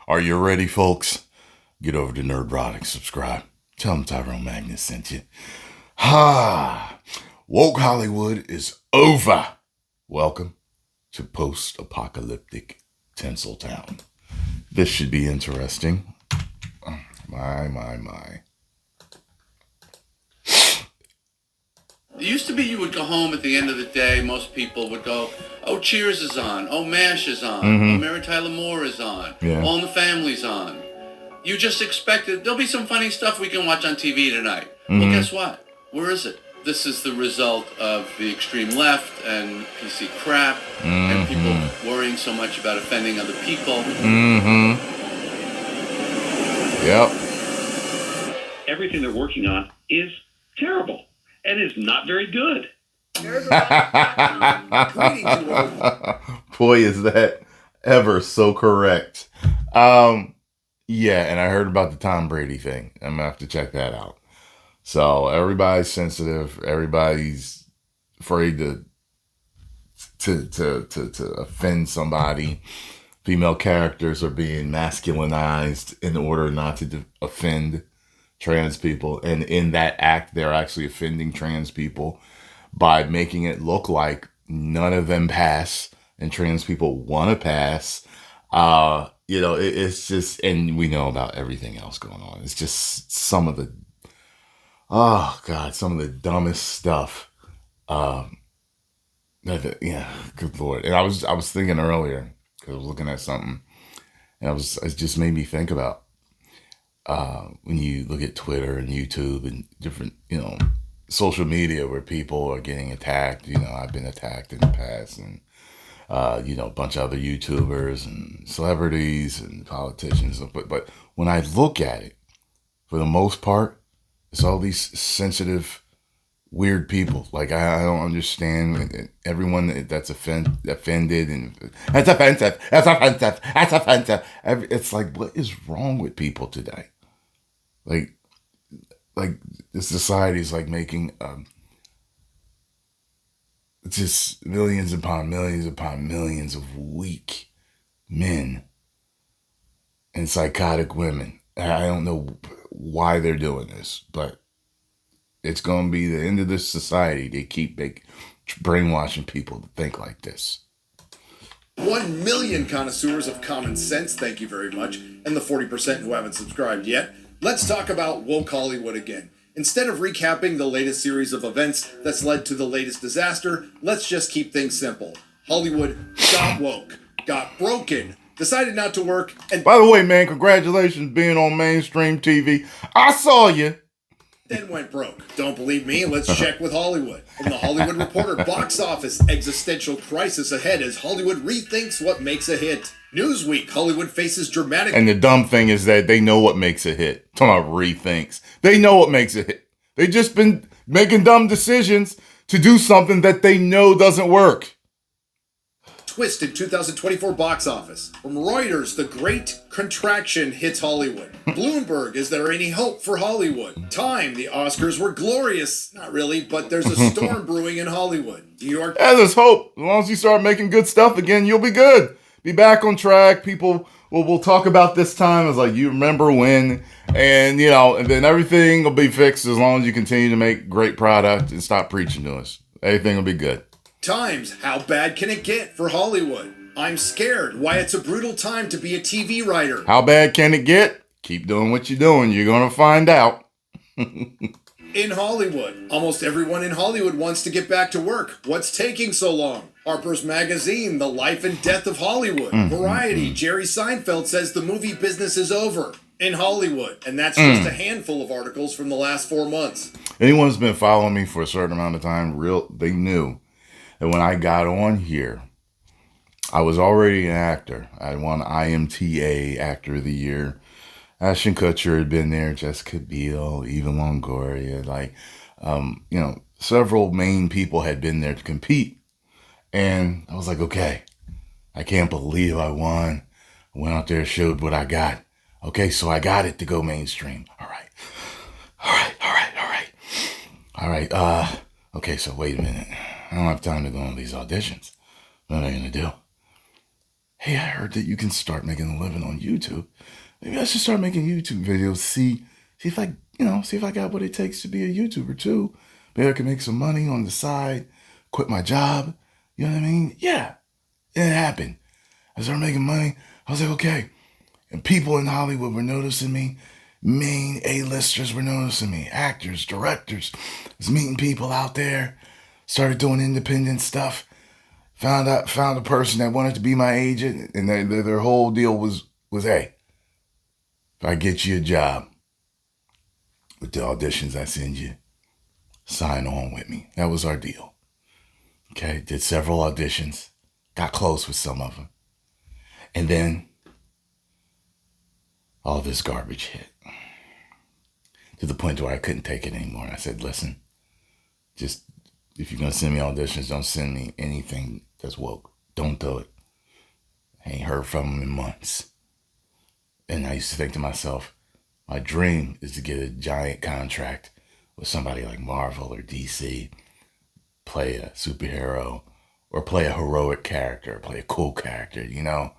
Are you ready, folks? Get over to Nerdrotic, subscribe. Tell them Tyrone Magnus sent you. Ha! Woke Hollywood is over. Welcome to Post-Apocalyptic Tinseltown. This should be interesting. My. It used to be you would go home at the end of the day. Most people would go, oh, Cheers is on. Oh, MASH is on. Oh, Mary Tyler Moore is on. Yeah. All in the Family's on. You just expected, there'll be some funny stuff we can watch on TV tonight. Well, guess what? Where is it? This is the result of the extreme left and PC crap and people worrying so much about offending other people. Yep. Everything they're working on is terrible and is not very good. Boy, is that ever so correct. Yeah, and I heard about the Tom Brady thing. I'm gonna have to check that out. So everybody's sensitive. Everybody's afraid to offend somebody. Female characters are being masculinized in order not to offend trans people. And in that act, they're actually offending trans people by making it look like none of them pass and trans people want to pass. It's just, and we know about everything else going on. It's just some of the dumbest stuff. Good Lord. And I was thinking earlier, because I was looking at something, and it just made me think about when you look at Twitter and YouTube and different, social media where people are getting attacked. I've been attacked in the past, and a bunch of other YouTubers and celebrities and politicians. But when I look at it, for the most part, it's all these sensitive, weird people. Like, I don't understand everyone that's offended, and that's offensive. It's like, what is wrong with people today? Like this society is like making just millions upon millions of weak men and psychotic women. I don't know why they're doing this, but it's going to be the end of this society. They keep brainwashing people to think like this. 1 million connoisseurs of common sense, thank you very much, and the 40% who haven't subscribed yet. Let's talk about woke Hollywood again. Instead of recapping the latest series of events that's led to the latest disaster, let's just keep things simple. Hollywood got woke, got broken, decided not to work, and by the way, man, congratulations being on mainstream TV. I saw you. Then went broke. Don't believe me? Let's check with Hollywood. From the Hollywood Reporter, box office existential crisis ahead as Hollywood rethinks what makes a hit. Newsweek, Hollywood faces dramatic... And the dumb thing is that they know what makes a hit. Talking about rethinks. They know what makes a hit. They just been making dumb decisions to do something that they know doesn't work. Twist in 2024 box office. From Reuters, the Great Contraction hits Hollywood. Bloomberg, is there any hope for Hollywood? Time, the Oscars were glorious. Not really, but there's a storm brewing in Hollywood. New York... Yeah, there's hope. As long as you start making good stuff again, you'll be good. Be back on track. People will talk about this time as like, you remember when, and and then everything will be fixed as long as you continue to make great product and stop preaching to us. Everything will be good. Times, how bad can it get for Hollywood? I'm scared. Why it's a brutal time to be a TV writer. How bad can it get? Keep doing what you're doing. You're going to find out. In Hollywood, almost everyone in Hollywood wants to get back to work. What's taking so long? Harper's Magazine, The Life and Death of Hollywood. Variety, Jerry Seinfeld says the movie business is over in Hollywood. And that's just a handful of articles from the last 4 months. Anyone who's been following me for a certain amount of time, they knew that when I got on here, I was already an actor. I won IMTA Actor of the Year. Ashton Kutcher had been there, Jessica Biel, Eva Longoria, several main people had been there to compete. And I was like, okay, I can't believe I won. I went out there, showed what I got. Okay, so I got it to go mainstream. All right. Okay, so wait a minute. I don't have time to go on these auditions. What am I going to do? hey, I heard that you can start making a living on YouTube. Maybe I should start making YouTube videos. See if see if I got what it takes to be a YouTuber too. Maybe I can make some money on the side, quit my job. You know what I mean? Yeah, it happened. I started making money. I was like, okay. And people in Hollywood were noticing me. Main A-listers were noticing me. Actors, directors. I was meeting people out there. Started doing independent stuff. Found a person that wanted to be my agent, and their whole deal was, hey, if I get you a job with the auditions I send you, sign on with me. That was our deal. Okay, did several auditions, got close with some of them, and then all this garbage hit to the point where I couldn't take it anymore. I said, listen, just if you're gonna send me auditions, don't send me anything that's woke. Don't do it. I ain't heard from them in months. And I used to think to myself, my dream is to get a giant contract with somebody like Marvel or DC, play a superhero, or play a heroic character, play a cool character, you know?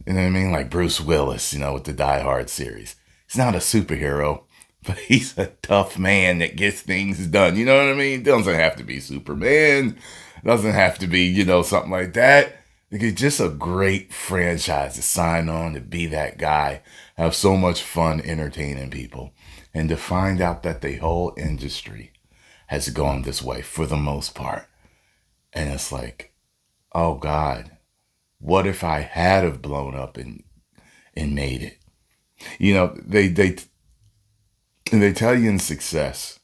You know what I mean? Like Bruce Willis, with the Die Hard series. He's not a superhero, but he's a tough man that gets things done. You know what I mean? It doesn't have to be Superman. It doesn't have to be, something like that. It's just a great franchise to sign on, to be that guy, have so much fun entertaining people, and to find out that the whole industry has gone this way for the most part. And it's like, oh God, what if I had have blown up and made it? They tell you in success,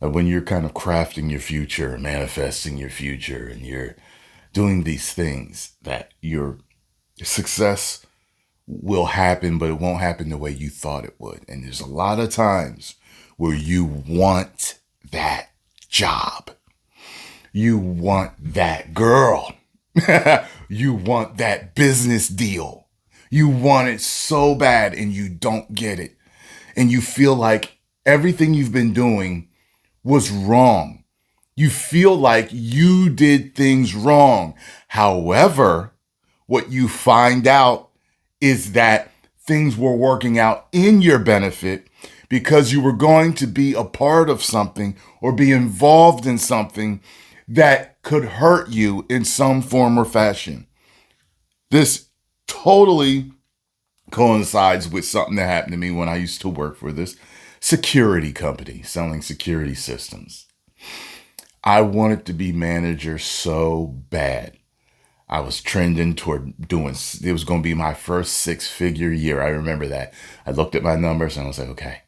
when you're kind of crafting your future, manifesting your future, and you're doing these things, that your success will happen, but it won't happen the way you thought it would. And there's a lot of times where you want that job. You want that girl. You want that business deal. You want it so bad and you don't get it. And you feel like everything you've been doing was wrong. You feel like you did things wrong. However, what you find out is that things were working out in your benefit because you were going to be a part of something or be involved in something that could hurt you in some form or fashion. This totally coincides with something that happened to me when I used to work for this security company selling security systems. I wanted to be manager so bad. I was trending toward it was going to be my first 6-figure year. I remember that. I looked at my numbers and I was like, okay,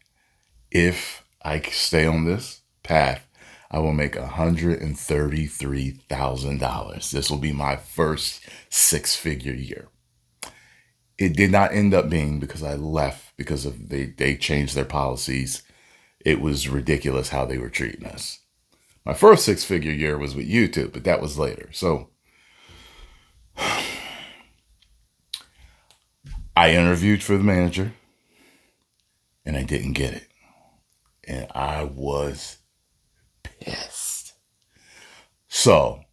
if I stay on this path, I will make $133,000. This will be my first 6-figure year. It did not end up being, because I left because of they changed their policies. It was ridiculous how they were treating us. My first 6-figure year was with YouTube, but that was later. So I interviewed for the manager and I didn't get it. And I was pissed. So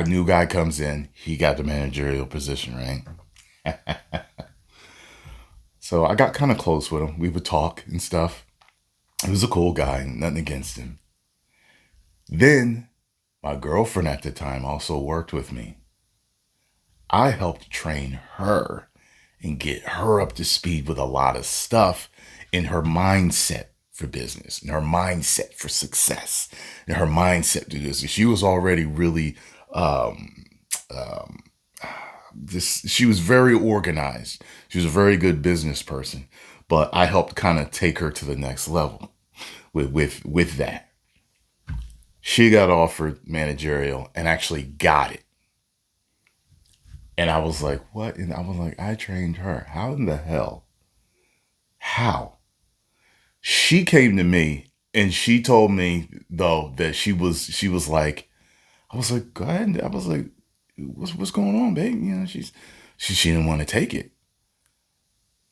new guy comes in. He got the managerial position, right? So I got kind of close with him. We would talk and stuff. He was a cool guy, nothing against him. Then my girlfriend at the time also worked with me. I helped train her and get her up to speed with a lot of stuff in her mindset for business, in her mindset for success, in her mindset to this. She was already really, she was very organized. She was a very good business person, but I helped kind of take her to the next level with that. She got offered managerial and actually got it. And I was like, what? And I was like, I trained her. How in the hell? How? She came to me and she told me, though, that she was like, I was like, go ahead. I was like, what's going on, babe? She didn't want to take it.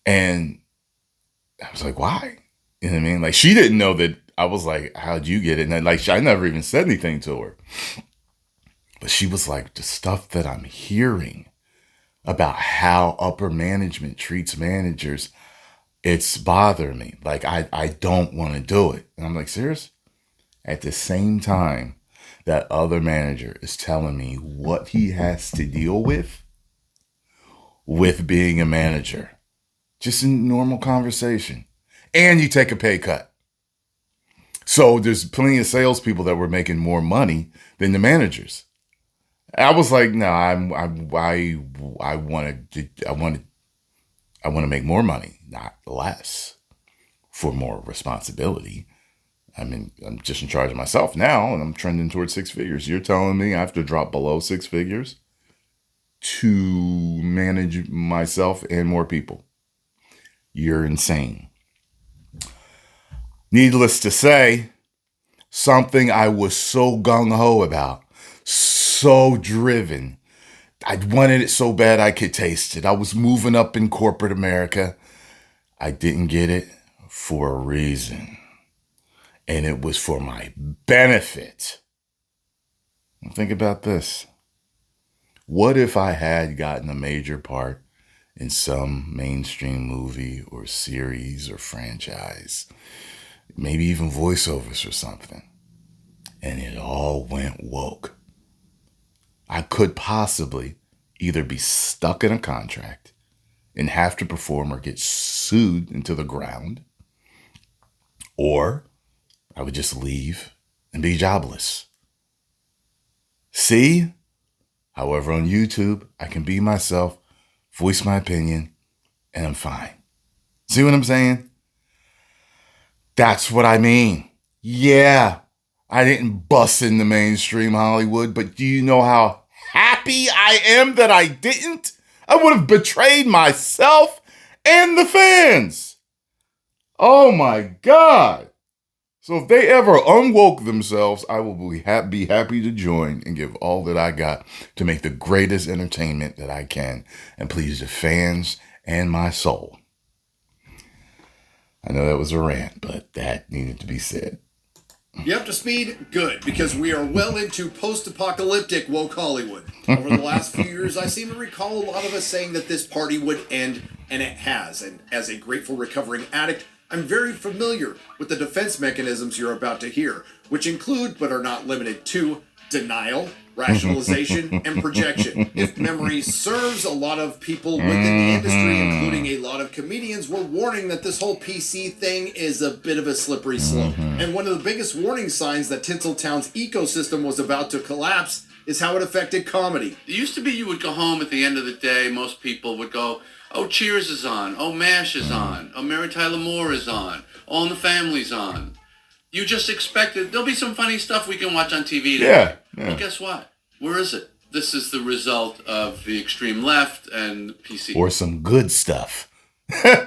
And I was like, why? You know what I mean? Like, she didn't know that. I was like, how'd you get it? And I never even said anything to her. But she was like, the stuff that I'm hearing about how upper management treats managers, it's bothering me. Like, I don't want to do it. And I'm like, serious? At the same time, that other manager is telling me what he has to deal with being a manager. Just in normal conversation. And you take a pay cut. So there's plenty of salespeople that were making more money than the managers. I was like, no, I want to make more money, not less, for more responsibility. I mean, I'm just in charge of myself now, and I'm trending towards 6 figures. You're telling me I have to drop below 6 figures to manage myself and more people? You're insane. Needless to say, something I was so gung-ho about, so driven. I wanted it so bad I could taste it. I was moving up in corporate America. I didn't get it for a reason. And it was for my benefit. Think about this. What if I had gotten a major part in some mainstream movie or series or franchise, maybe even voiceovers or something, and it all went woke? I could possibly either be stuck in a contract and have to perform or get sued into the ground, or I would just leave and be jobless. See? However, on YouTube, I can be myself, voice my opinion, and I'm fine. See what I'm saying? That's what I mean. Yeah, I didn't bust into mainstream Hollywood, but do you know how happy I am that I didn't? I would have betrayed myself and the fans. Oh my God. So if they ever unwoke themselves, I will be happy to join and give all that I got to make the greatest entertainment that I can and please the fans and my soul. I know that was a rant, but that needed to be said. You up to speed? Good, because we are well into post-apocalyptic woke Hollywood. Over the last few years, I seem to recall a lot of us saying that this party would end, and it has. And as a grateful recovering addict, I'm very familiar with the defense mechanisms you're about to hear, which include, but are not limited to, denial, rationalization, and projection. If memory serves, a lot of people within the industry, including a lot of comedians, were warning that this whole PC thing is a bit of a slippery slope. And one of the biggest warning signs that Tinseltown's ecosystem was about to collapse is how it affected comedy. It used to be you would go home at the end of the day, most people would go, oh, Cheers is on, oh, MASH is on, oh, Mary Tyler Moore is on, All in the Family's on. You just expected, there'll be some funny stuff we can watch on TV today. Yeah. Well, guess what? Where is it? This is the result of the extreme left and PC. Or some good stuff.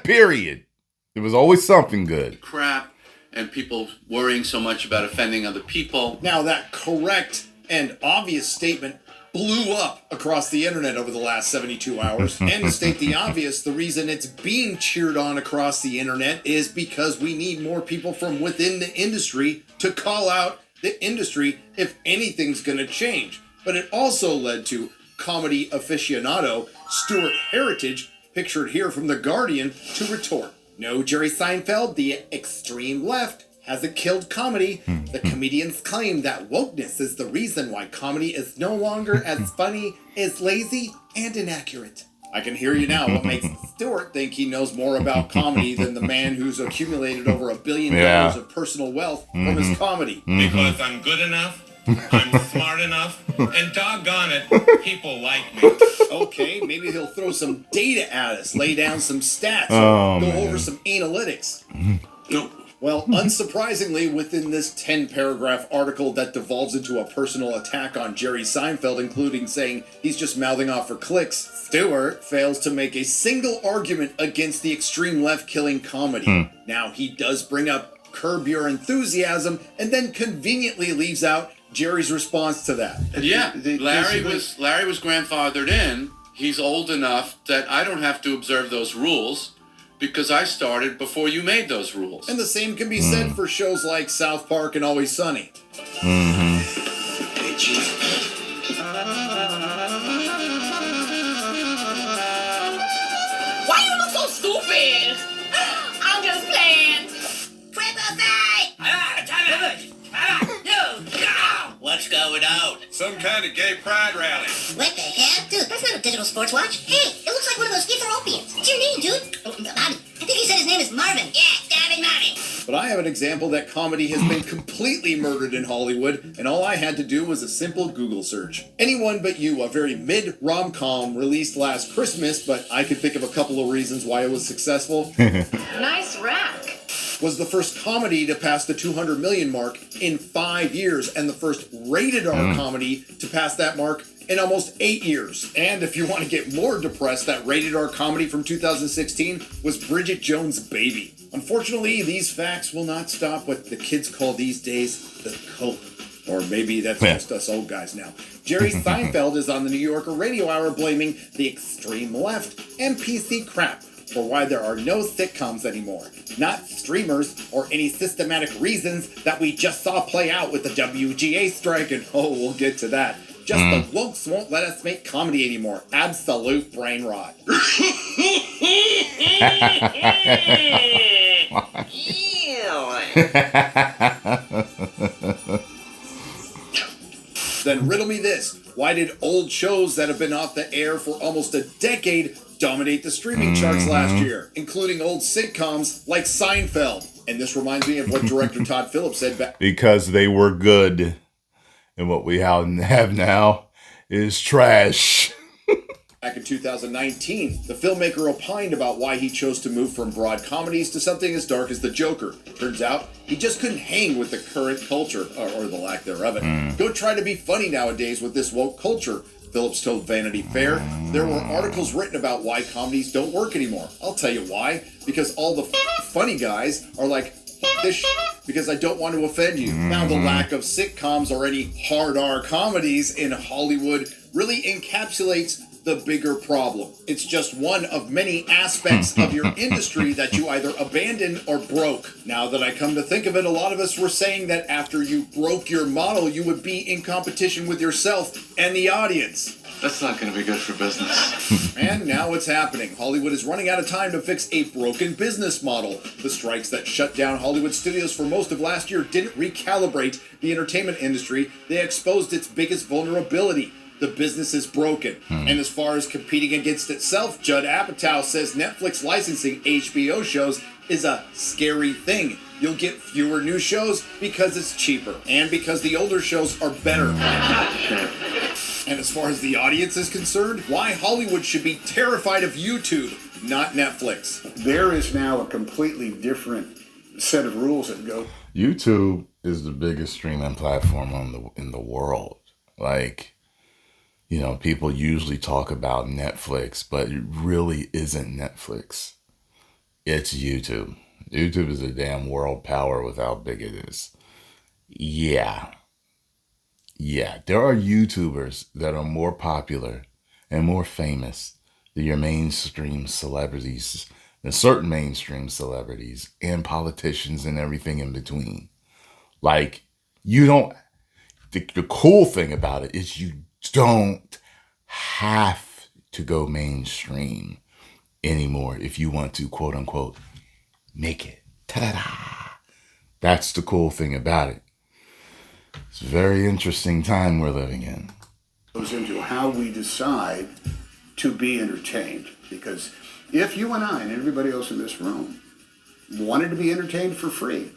Period. There was always something good. Crap, and people worrying so much about offending other people. Now, that correct and obvious statement blew up across the internet over the last 72 hours. And to state the obvious, the reason it's being cheered on across the internet is because we need more people from within the industry to call out the industry if anything's going to change. But it also led to comedy aficionado Stuart Heritage, pictured here from The Guardian, to retort. No, Jerry Seinfeld, the extreme left hasn't killed comedy. The comedians claim that wokeness is the reason why comedy is no longer as funny, is lazy, and inaccurate. I can hear you now. What makes Stuart think he knows more about comedy than the man who's accumulated over $1 billion of personal wealth from his comedy? Because I'm good enough, I'm smart enough, and doggone it, people like me. Okay, maybe he'll throw some data at us, lay down some stats, go over some analytics. No. Well, unsurprisingly, within this 10-paragraph article that devolves into a personal attack on Jerry Seinfeld, including saying he's just mouthing off for clicks, Stewart fails to make a single argument against the extreme left killing comedy. Now, he does bring up Curb Your Enthusiasm and then conveniently leaves out Jerry's response to that. Yeah, Larry was grandfathered in. He's old enough that I don't have to observe those rules, because I started before you made those rules. And the same can be said for shows like South Park and Always Sunny. Hey, Chief. stupid. I'm just playing. Triple fight. What's going on? Some kind of gay pride rally. What the hell? Dude, that's not a digital sports watch. Hey, it looks like one of those Ethiopians. What's your name, dude? Oh, Bobby. I think he said his name is Marvin. Yeah, David Marvin. But I have an example that comedy has been completely murdered in Hollywood, and all I had to do was a simple Google search. Anyone But You, a very mid rom-com released last Christmas, but I could think of a couple of reasons why it was successful. Nice rack. Was the first comedy to pass the 200 million mark in 5 years, and the first rated R comedy to pass that mark in almost 8 years. And if you want to get more depressed, that rated R comedy from 2016 was Bridget Jones' Baby. Unfortunately, these facts will not stop what the kids call these days the cope. Or maybe that's just us old guys now. Jerry Seinfeld is on the New Yorker Radio Hour blaming the extreme left and PC crap for why there are no sitcoms anymore. Not streamers or any systematic reasons that we just saw play out with the WGA strike, and we'll get to that. Just the wokes won't let us make comedy anymore. Absolute brain rot. Then riddle me this. Why did old shows that have been off the air for almost a decade dominate the streaming charts last year, including old sitcoms like Seinfeld? And this reminds me of what director Todd Phillips said back. Because they were good. And what we have now is trash. Back in 2019, the filmmaker opined about why he chose to move from broad comedies to something as dark as The Joker. Turns out, he just couldn't hang with the current culture, or the lack thereof it. Go try to be funny nowadays with this woke culture, Phillips told Vanity Fair. There were articles written about why comedies don't work anymore. I'll tell you why. Because all the funny guys are like, this because I don't want to offend you. Now, the lack of sitcoms or any hard R comedies in Hollywood really encapsulates the bigger problem. It's just one of many aspects of your industry that you either abandoned or broke. Now that I come to think of it, a lot of us were saying that after you broke your model, you would be in competition with yourself and the audience. That's not going to be good for business. And now it's happening. Hollywood is running out of time to fix a broken business model. The strikes that shut down Hollywood studios for most of last year didn't recalibrate the entertainment industry. They exposed its biggest vulnerability. The business is broken. And as far as competing against itself, Judd Apatow says Netflix licensing HBO shows is a scary thing. You'll get fewer new shows because it's cheaper and because the older shows are better. And as far as the audience is concerned, why Hollywood should be terrified of YouTube, not Netflix. There is now a completely different set of rules that go. YouTube is the biggest streaming platform in the world. Like, you know, people usually talk about Netflix, but it really isn't Netflix. It's YouTube. YouTube is a damn world power with how big it is. Yeah, there are YouTubers that are more popular and more famous than your mainstream celebrities, than certain mainstream celebrities and politicians and everything in between. Like, you don't, the cool thing about it is you don't have to go mainstream anymore if you want to, quote unquote, make it. Ta-da-da. That's the cool thing about it. It's a very interesting time we're living in. Goes into how we decide to be entertained. Because if you and I and everybody else in this room wanted to be entertained for free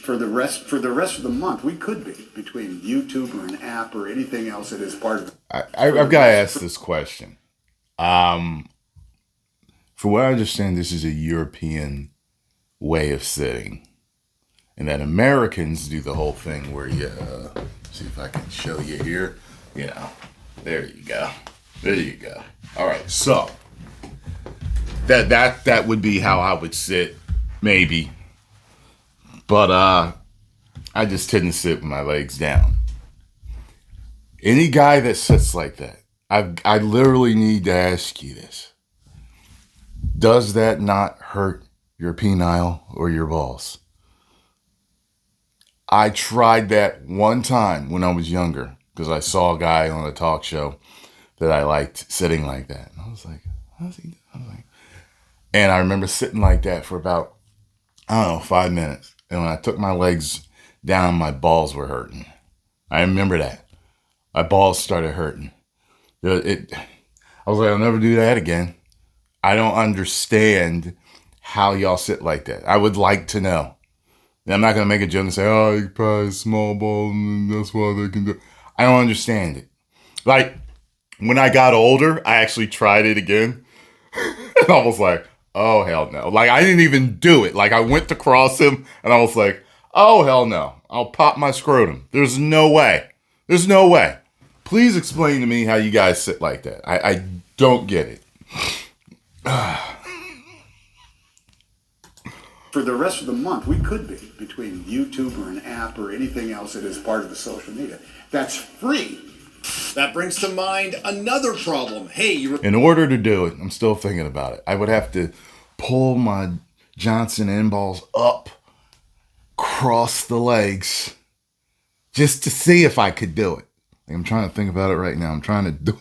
for the rest of the month, we could be, between YouTube or an app or anything else that is part of it. I've got to ask this question. For what I understand, this is a European way of sitting. And that Americans do the whole thing where you, see if I can show you here. You know, there you go. There you go. All right, so that would be how I would sit, maybe. But I just didn't sit with my legs down. Any guy that sits like that, I literally need to ask you this. Does that not hurt your penile or your balls? I tried that one time when I was younger because I saw a guy on a talk show that I liked sitting like that. And I was like, how's he? And I remember sitting like that for about, I don't know, 5 minutes. And when I took my legs down, my balls were hurting. I remember that. My balls started hurting. I was like, I'll never do that again. I don't understand how y'all sit like that. I would like to know. And I'm not going to make a joke and say, oh, you probably small balls and that's why they can do. I don't understand it. Like, when I got older, I actually tried it again. And I was like, oh, hell no. Like, I didn't even do it. Like, I went to cross him and I was like, oh, hell no. I'll pop my scrotum. There's no way. There's no way. Please explain to me how you guys sit like that. I don't get it. For the rest of the month, we could be between YouTube or an app or anything else that is part of the social media. That's free. That brings to mind another problem. Hey, in order to do it, I'm still thinking about it. I would have to pull my Johnson end balls up, cross the legs, just to see if I could do it. I'm trying to think about it right now. I'm trying to do it.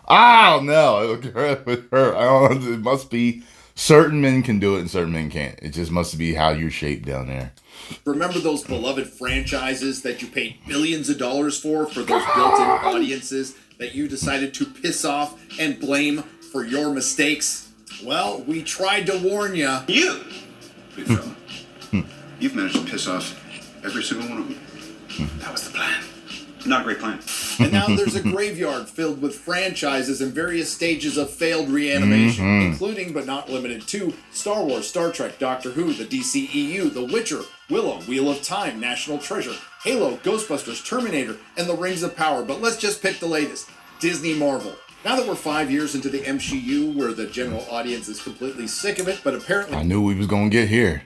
Oh, no. It would hurt. I don't know. It must be certain men can do it and certain men can't. It just must be how you're shaped down there. Remember those beloved franchises that you paid billions of dollars for those built-in audiences that you decided to piss off and blame for your mistakes? Well, we tried to warn you. You, big fella, you've managed to piss off every single one of them. That was the plan. Not a great plan. And now there's a graveyard filled with franchises in various stages of failed reanimation, including but not limited to Star Wars, Star Trek, Doctor Who, the DCEU, The Witcher, Willow, Wheel of Time, National Treasure, Halo, Ghostbusters, Terminator, and The Rings of Power. But let's just pick the latest, Disney Marvel. Now that we're 5 years into the MCU, where the general audience is completely sick of it, but apparently I knew we was going to get here.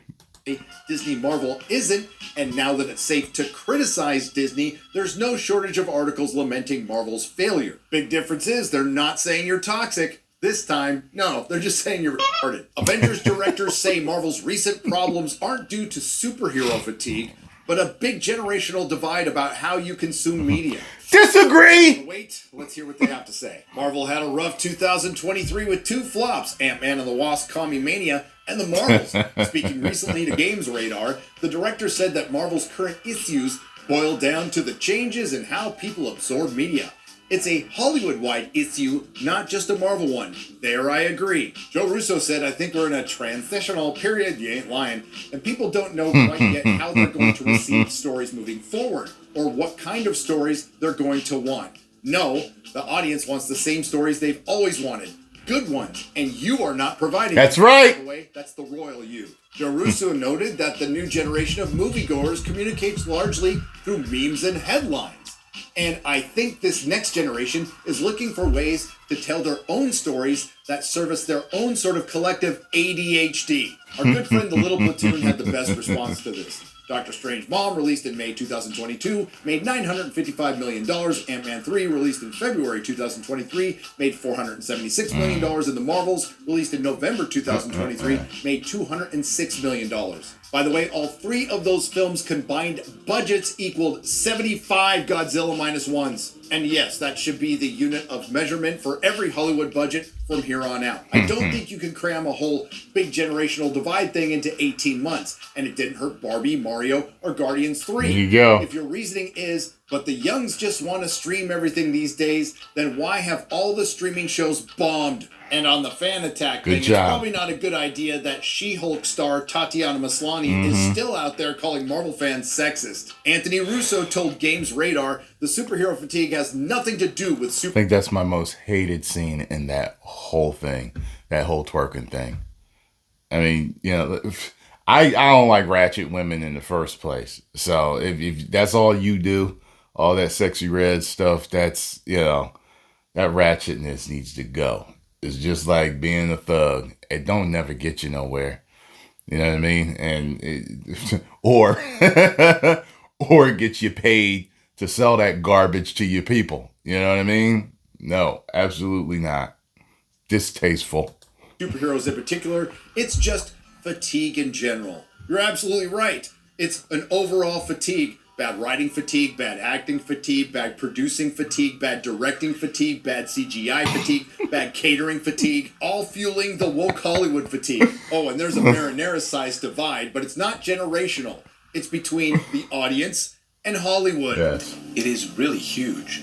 Disney Marvel isn't, and now that it's safe to criticize Disney, there's no shortage of articles lamenting Marvel's failure. Big difference is they're not saying you're toxic. This time, no, they're just saying you're retarded. Avengers directors say Marvel's recent problems aren't due to superhero fatigue, but a big generational divide about how you consume media. Disagree! Wait, let's hear what they have to say. Marvel had a rough 2023 with 2 flops, Ant-Man and the Wasp: Quantumania, and the Marvels. Speaking recently to Games Radar, the director said that Marvel's current issues boil down to the changes in how people absorb media. It's a Hollywood-wide issue, not just a Marvel one. There I agree. Joe Russo said, I think we're in a transitional period, you ain't lying, and people don't know quite yet how they're going to receive stories moving forward, or what kind of stories they're going to want. No, the audience wants the same stories they've always wanted. Good ones, and you are not providing them. That's right. By the way, that's the royal you. Joe Russo noted that the new generation of moviegoers communicates largely through memes and headlines. And I think this next generation is looking for ways to tell their own stories that service their own sort of collective ADHD. Our good friend The Little Platoon had the best response to this. Doctor Strange Mom, released in May 2022, made $955 million. Ant-Man 3, released in February 2023, made $476 million. And The Marvels, released in November 2023, made $206 million. By the way, all 3 of those films' combined budgets equaled 75 Godzilla minus ones. And yes, that should be the unit of measurement for every Hollywood budget from here on out. I don't think you can cram a whole big generational divide thing into 18 months. And it didn't hurt Barbie, Mario, or Guardians 3. There you go. If your reasoning is, but the youngs just want to stream everything these days, then why have all the streaming shows bombed? And on the fan attack thing, it's probably not a good idea that She-Hulk star Tatiana Maslany is still out there calling Marvel fans sexist. Anthony Russo told Games Radar the superhero fatigue has nothing to do with I think that's my most hated scene in that whole thing, that whole twerking thing. I mean, you know, I don't like ratchet women in the first place. So if that's all you do, all that sexy red stuff, that's, you know, that ratchetness needs to go. It's just like being a thug. It don't never get you nowhere. You know what I mean? And or it gets you paid to sell that garbage to your people. You know what I mean? No, absolutely not. Distasteful. Superheroes in particular, it's just fatigue in general. You're absolutely right. It's an overall fatigue Bad writing fatigue, bad acting fatigue, bad producing fatigue, bad directing fatigue, bad CGI fatigue, bad catering fatigue, all fueling the woke Hollywood fatigue. Oh, and there's a marinara-sized divide, but it's not generational. It's between the audience and Hollywood. Yes. It is really huge.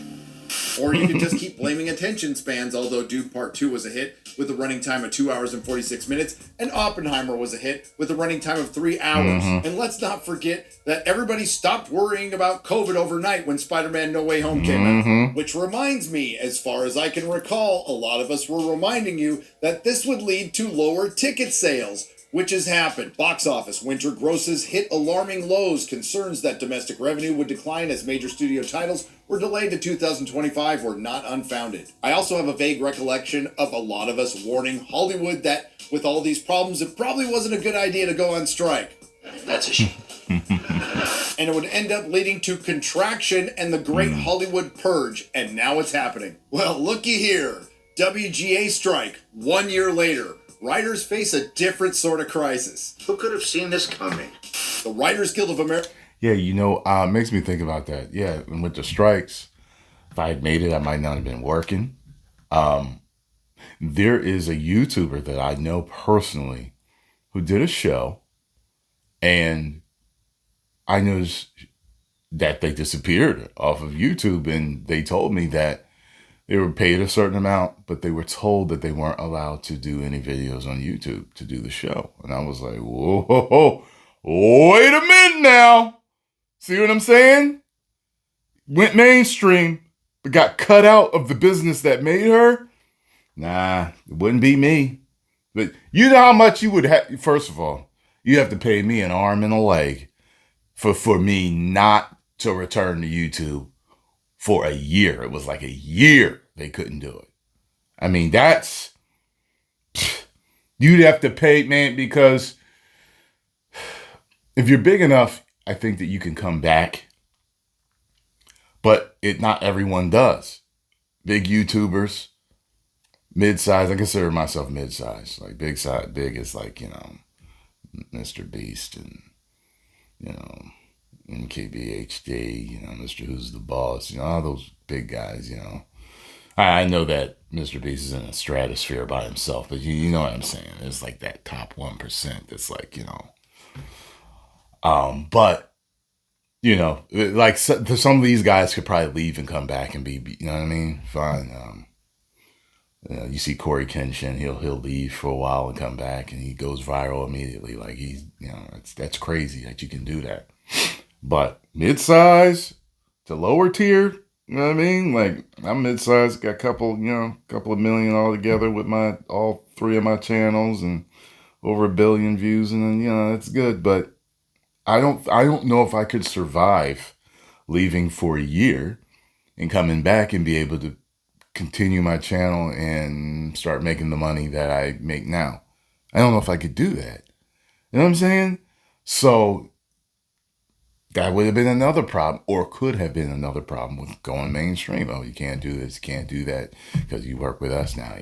Or you can just keep blaming attention spans, although Dune Part 2 was a hit with a running time of 2 hours and 46 minutes, and Oppenheimer was a hit with a running time of 3 hours. And let's not forget that everybody stopped worrying about COVID overnight when Spider-Man No Way Home came out. Which reminds me, as far as I can recall, a lot of us were reminding you that this would lead to lower ticket sales, which has happened. Box office winter grosses hit alarming lows. Concerns that domestic revenue would decline as major studio titles were delayed to 2025 were not unfounded. I also have a vague recollection of a lot of us warning Hollywood that with all these problems, it probably wasn't a good idea to go on strike. That's a shame. And it would end up leading to contraction and the great Hollywood purge. And now it's happening. Well, looky here. WGA strike 1 year later. Writers face a different sort of crisis. Who could have seen this coming? The Writers Guild of America. Yeah, it makes me think about that. Yeah, and with the strikes, if I had made it, I might not have been working. There is a YouTuber that I know personally who did a show, and I noticed that they disappeared off of YouTube, and they told me that they were paid a certain amount, but they were told that they weren't allowed to do any videos on YouTube to do the show. And I was like, whoa, wait a minute now. See what I'm saying? Went mainstream, but got cut out of the business that made her. Nah, it wouldn't be me. But you know how much you would have. First of all, you have to pay me an arm and a leg for me not to return to YouTube for a year. It was like a year they couldn't do it. I mean, you'd have to pay, man, because if you're big enough, I think that you can come back. But not everyone does. Big YouTubers, mid-size, I consider myself mid-size. Like big is like, Mr. Beast and, MKBHD, Mr. Who's the Boss, all those big guys, I know that Mr. Beast is in a stratosphere by himself, but you know what I'm saying? It's like that top 1% that's like, but, like some of these guys could probably leave and come back and be, you know what I mean? Fine. You see Corey Kenshin, he'll leave for a while and come back and he goes viral immediately. Like that's crazy that you can do that. But mid-size to lower tier, you know what I mean? Like I'm mid-size, got a couple of million all together with all three of my channels and over 1 billion views, and then that's good. But I don't know if I could survive leaving for a year and coming back and be able to continue my channel and start making the money that I make now. I don't know if I could do that. You know what I'm saying? So that would have been another problem, or could have been another problem with going mainstream. Oh, you can't do this, you can't do that because you work with us now.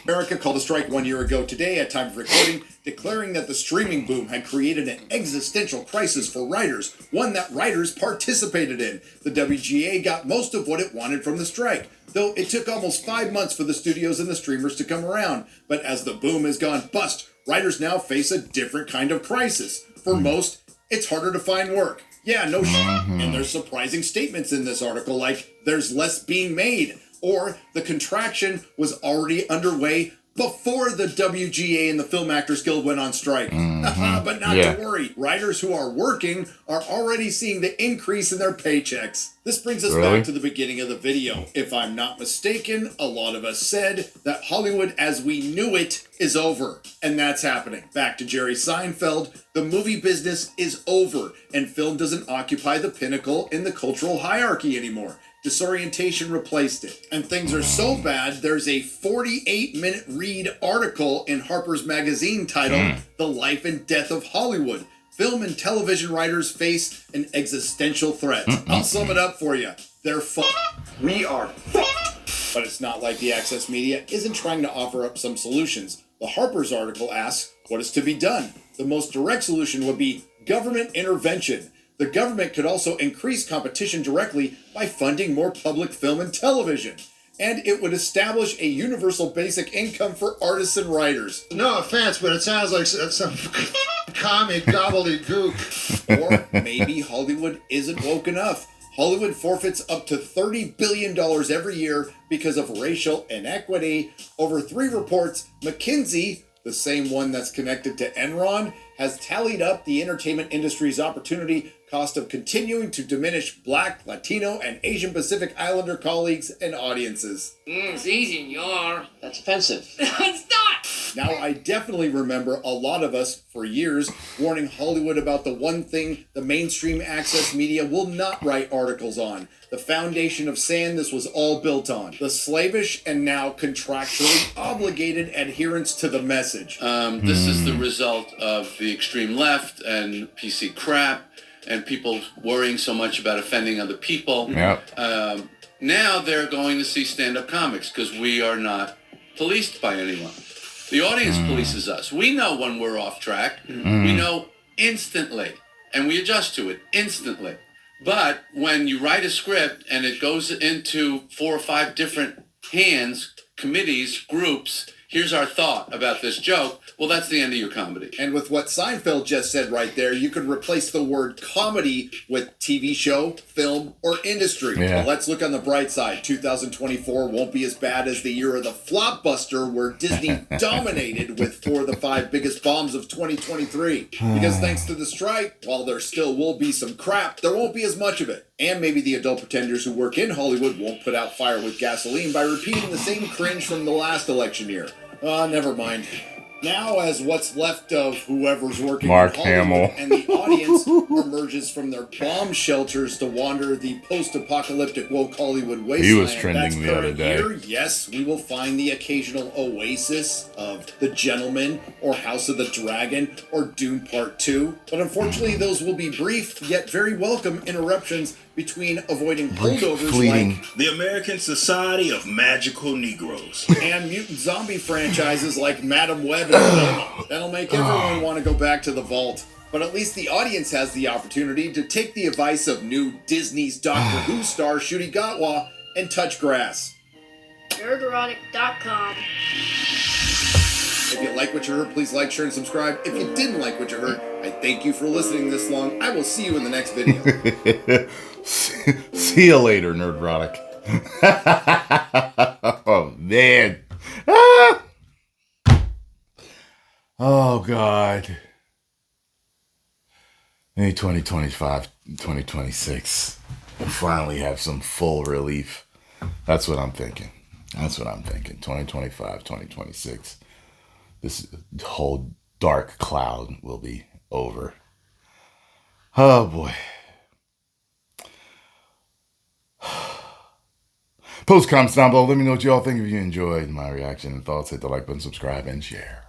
America called a strike 1 year ago today at time of recording, declaring that the streaming boom had created an existential crisis for writers, one that writers participated in. The WGA got most of what it wanted from the strike, though it took almost 5 months for the studios and the streamers to come around. But as the boom has gone bust, writers now face a different kind of crisis. For most, it's harder to find work. Yeah, no shit. And there's surprising statements in this article like, there's less being made, or the contraction was already underway before the WGA and the Film Actors Guild went on strike. But not to worry, writers who are working are already seeing the increase in their paychecks. This brings us back to the beginning of the video. If I'm not mistaken, a lot of us said that Hollywood as we knew it is over. And that's happening. Back to Jerry Seinfeld, the movie business is over, and film doesn't occupy the pinnacle in the cultural hierarchy anymore. Disorientation replaced it. And things are so bad, there's a 48-minute read article in Harper's Magazine titled The Life and Death of Hollywood. Film and television writers face an existential threat. I'll sum it up for you. They're fucked. We are fucked. But it's not like the access media isn't trying to offer up some solutions. The Harper's article asks, what is to be done? The most direct solution would be government intervention. The government could also increase competition directly by funding more public film and television. And it would establish a universal basic income for artists and writers. No offense, but it sounds like some comic gobbledygook. Or maybe Hollywood isn't woke enough. Hollywood forfeits up to $30 billion every year because of racial inequity. Over 3 reports, McKinsey, the same one that's connected to Enron, has tallied up the entertainment industry's opportunity cost of continuing to diminish Black, Latino, and Asian Pacific Islander colleagues and audiences. It's easy, you're. That's offensive. It's not! Now, I definitely remember a lot of us, for years, warning Hollywood about the one thing the mainstream access media will not write articles on. The foundation of sand this was all built on. The slavish and now contractually obligated adherence to the message. This is the result of the extreme left and PC crap and people worrying so much about offending other people. Yep. Now they're going to see stand-up comics because we are not policed by anyone. The audience polices us. We know when we're off track. We know instantly, and we adjust to it instantly. But when you write a script and it goes into 4 or 5 different hands, committees, groups, here's our thought about this joke, well, that's the end of your comedy. And with what Seinfeld just said right there, you could replace the word comedy with TV show, film, or industry. Yeah. But let's look on the bright side. 2024 won't be as bad as the year of the flopbuster where Disney dominated with 4 of the 5 biggest bombs of 2023. Because thanks to the strike, while there still will be some crap, there won't be as much of it. And maybe the adult pretenders who work in Hollywood won't put out fire with gasoline by repeating the same cringe from the last election year. Never mind. Now, as what's left of whoever's working Mark in Hollywood Hamill. and the audience emerges from their bomb shelters to wander the post-apocalyptic woke Hollywood wasteland. He was trending that's the other current day. Year, yes, we will find the occasional oasis of The Gentleman or House of the Dragon or Dune Part 2. But unfortunately, those will be brief yet very welcome interruptions between avoiding holdovers fleeting. like The American Society of Magical Negroes. and mutant zombie franchises like Madam Web and Thelma. That'll make everyone want to go back to the vault. But at least the audience has the opportunity to take the advice of new Disney's Doctor Who star Ncuti Gatwa and touch grass. Nerderotic.com. If you like what you heard, please like, share, and subscribe. If you didn't like what you heard, I thank you for listening this long. I will see you in the next video. See you later, Nerdrotic. Oh, man. Oh, God. Maybe 2025, 2026. We'll finally have some full relief. That's what I'm thinking. 2025, 2026. This whole dark cloud will be over. Oh, boy. Post comments down below. Let me know what you all think. If you enjoyed my reaction and thoughts, hit the like button, subscribe, and share.